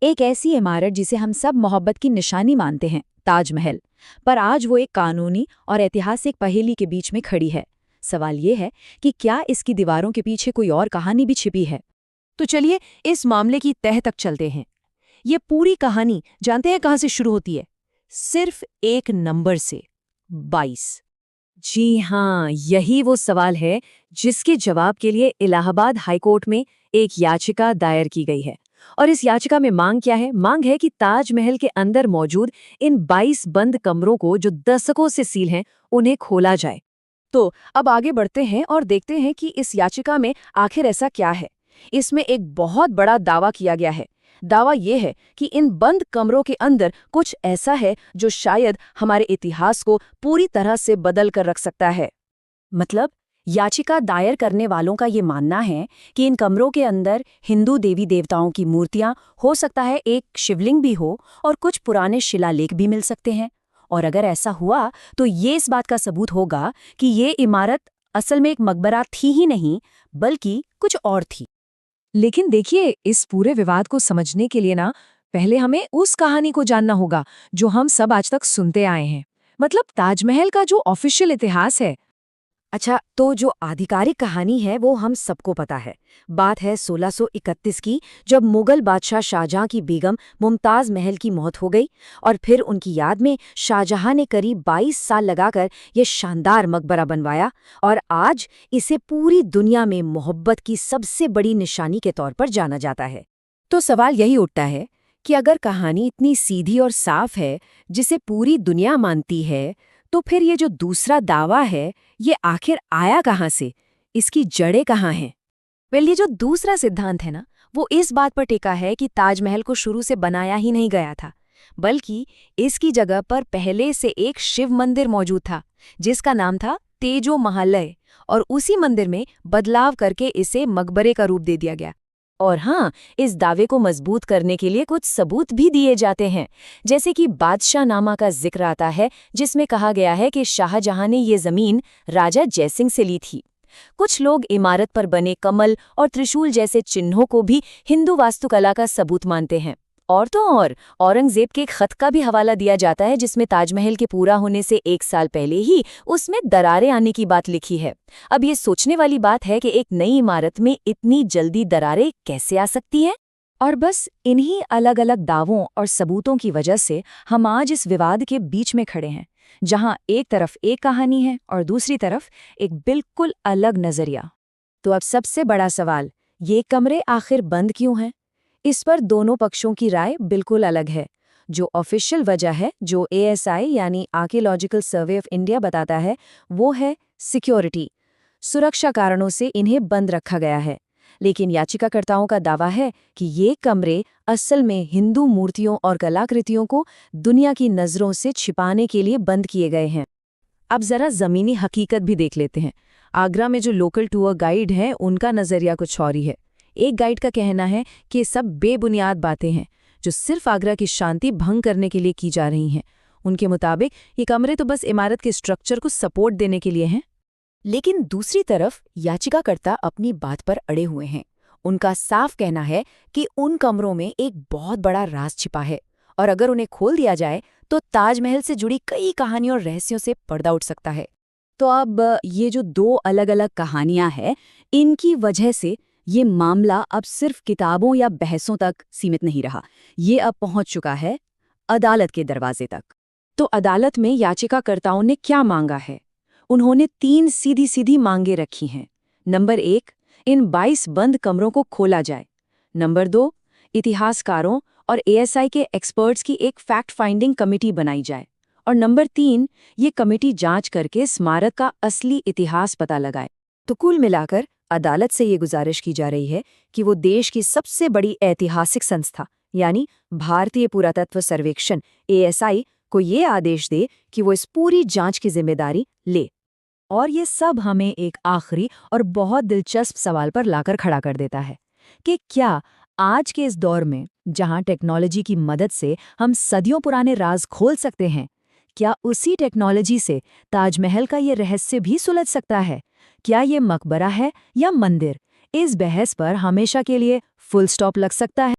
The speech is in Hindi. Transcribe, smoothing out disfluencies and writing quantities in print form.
एक ऐसी इमारत जिसे हम सब मोहब्बत की निशानी मानते हैं, ताजमहल। पर आज वो एक कानूनी और ऐतिहासिक पहेली के बीच में खड़ी है। सवाल ये है कि क्या इसकी दीवारों के पीछे कोई और कहानी भी छिपी है। तो चलिए इस मामले की तह तक चलते हैं। ये पूरी कहानी जानते हैं कहां से शुरू होती है? सिर्फ एक नंबर से, 22। जी हाँ, यही वो सवाल है जिसके जवाब के लिए इलाहाबाद हाईकोर्ट में एक याचिका दायर की गई है। और इस याचिका में मांग क्या है? मांग है कि ताजमहल के अंदर मौजूद इन 22 बंद कमरों को जो दशकों से सील हैं, उन्हें खोला जाए। तो अब आगे बढ़ते हैं और देखते हैं कि इस याचिका में आखिर ऐसा क्या है। इसमें एक बहुत बड़ा दावा किया गया है। दावा यह है कि इन बंद कमरों के अंदर कुछ ऐसा है जो शायद हमारे इतिहास को पूरी तरह से बदल कर रख सकता है। मतलब याचिका दायर करने वालों का ये मानना है कि इन कमरों के अंदर हिंदू देवी देवताओं की मूर्तियां, हो सकता है एक शिवलिंग भी हो, और कुछ पुराने शिलालेख भी मिल सकते हैं। और अगर ऐसा हुआ तो ये इस बात का सबूत होगा कि ये इमारत असल में एक मकबरा थी ही नहीं, बल्कि कुछ और थी। लेकिन देखिए, इस पूरे विवाद को समझने के लिए ना पहले हमें उस कहानी को जानना होगा जो हम सब आज तक सुनते आए हैं। मतलब ताजमहल का जो ऑफिशियल इतिहास है। अच्छा, तो जो आधिकारिक कहानी है वो हम सबको पता है। बात है 1631 की, जब मुगल बादशाह शाहजहां की बेगम मुमताज महल की मौत हो गई और फिर उनकी याद में शाहजहां ने करीब 22 साल लगाकर ये शानदार मकबरा बनवाया और आज इसे पूरी दुनिया में मोहब्बत की सबसे बड़ी निशानी के तौर पर जाना जाता है। तो सवाल यही उठता है कि अगर कहानी इतनी सीधी और साफ है, जिसे पूरी दुनिया मानती है, तो फिर ये जो दूसरा दावा है, ये आखिर आया कहाँ से? इसकी जड़ें कहाँ हैं? ये जो दूसरा सिद्धांत है ना, वो इस बात पर टिका है कि ताजमहल को शुरू से बनाया ही नहीं गया था, बल्कि इसकी जगह पर पहले से एक शिव मंदिर मौजूद था जिसका नाम था तेजो महालय, और उसी मंदिर में बदलाव करके इसे मकबरे का रूप दे दिया गया। और हाँ, इस दावे को मजबूत करने के लिए कुछ सबूत भी दिए जाते हैं, जैसे कि बादशाहनामा का जिक्र आता है जिसमें कहा गया है कि शाहजहां ने ये जमीन राजा जयसिंह से ली थी। कुछ लोग इमारत पर बने कमल और त्रिशूल जैसे चिन्हों को भी हिंदू वास्तुकला का सबूत मानते हैं। और तो और औरंगजेब के एक खत का भी हवाला दिया जाता है जिसमें ताजमहल के पूरा होने से 1 साल पहले ही उसमें दरारें आने की बात लिखी है। अब ये सोचने वाली बात है कि एक नई इमारत में इतनी जल्दी दरारें कैसे आ सकती हैं? और बस इन्हीं अलग अलग दावों और सबूतों की वजह से हम आज इस विवाद के बीच में खड़े हैं, जहां एक तरफ एक कहानी है और दूसरी तरफ एक बिल्कुल अलग नजरिया। तो अब सबसे बड़ा सवाल, ये कमरे आखिर बंद क्यों हैं? इस पर दोनों पक्षों की राय बिल्कुल अलग है। जो ऑफिशियल वजह है, जो एएसआई यानी आर्कियोलॉजिकल सर्वे ऑफ इंडिया बताता है, वो है सिक्योरिटी। सुरक्षा कारणों से इन्हें बंद रखा गया है। लेकिन याचिकाकर्ताओं का दावा है कि ये कमरे असल में हिंदू मूर्तियों और कलाकृतियों को दुनिया की नज़रों से छिपाने के लिए बंद किए गए हैं। अब जरा ज़मीनी हकीकत भी देख लेते हैं। आगरा में जो लोकल टूर गाइड हैं, उनका नज़रिया कुछ और ही है। एक गाइड का कहना है कि ये सब बेबुनियाद बातें हैं जो सिर्फ आगरा की शांति भंग करने के लिए की जा रही हैं। उनके मुताबिक ये कमरे तो बस इमारत के स्ट्रक्चर को सपोर्ट देने के लिए हैं। लेकिन दूसरी तरफ याचिकाकर्ता अपनी बात पर अड़े हुए हैं। उनका साफ कहना है कि उन कमरों में एक बहुत बड़ा राज छिपा है और अगर उन्हें खोल दिया जाए तो ताजमहल से जुड़ी कई कहानियों और रहस्यों से पर्दा उठ सकता है। तो अब ये जो दो अलग अलग कहानियां हैं, इनकी वजह से ये मामला अब सिर्फ किताबों या बहसों तक सीमित नहीं रहा। ये अब पहुंच चुका है अदालत के दरवाजे तक। तो अदालत में याचिकाकर्ताओं ने क्या मांगा है? उन्होंने 3 सीधी सीधी मांगे रखी हैं। नंबर 1, इन 22 बंद कमरों को खोला जाए। नंबर 2, इतिहासकारों और एएसआई के एक्सपर्ट्स की एक फैक्ट फाइंडिंग कमेटी बनाई जाए। और नंबर 3, ये कमेटी जांच करके स्मारक का असली इतिहास पता लगाए। तो कुल मिलाकर अदालत से ये गुजारिश की जा रही है कि वो देश की सबसे बड़ी ऐतिहासिक संस्था यानी भारतीय पुरातत्व सर्वेक्षण एएसआई को ये आदेश दे कि वो इस पूरी जांच की जिम्मेदारी ले। और ये सब हमें एक आखिरी और बहुत दिलचस्प सवाल पर लाकर खड़ा कर देता है कि क्या आज के इस दौर में, जहां टेक्नोलॉजी की मदद से हम सदियों पुराने राज खोल सकते हैं, क्या उसी टेक्नोलॉजी से ताजमहल का ये रहस्य भी सुलझ सकता है? क्या ये मकबरा है या मंदिर? इस बहस पर हमेशा के लिए फुल स्टॉप लग सकता है।